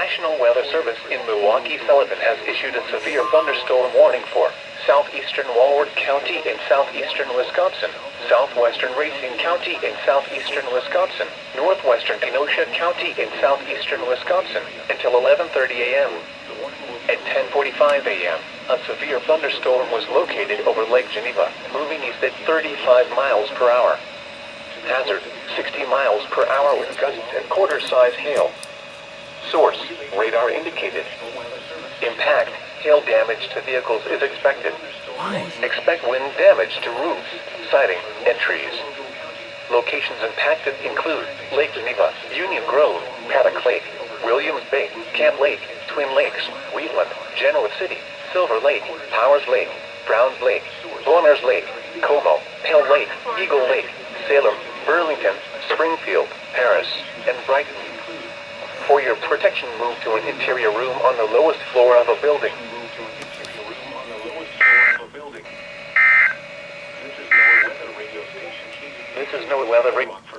National Weather Service in Milwaukee, Sullivan has issued a severe thunderstorm warning for southeastern Walworth County in southeastern Wisconsin, southwestern Racine County in southeastern Wisconsin, northwestern Kenosha County in southeastern Wisconsin, until 11:30 a.m. At 10:45 a.m., a severe thunderstorm was located over Lake Geneva, moving east at 35 miles per hour. Hazard, 60 miles per hour with gusts and quarter-size hail. Source, radar indicated. Impact, hail damage to vehicles is expected. Why? Expect wind damage to roofs, siding, and trees. Locations impacted include Lake Geneva, Union Grove, Paddock Lake, Williams Bay, Camp Lake, Twin Lakes, Wheatland, Genoa City, Silver Lake, Powers Lake, Browns Lake, Boners Lake, Como, Pale Lake, Eagle Lake, Salem, Burlington, Springfield, Paris, and Brighton. For your protection, move to an interior room on the lowest floor of a building. This is Noaa weather radio station. This is Noaa weather radio.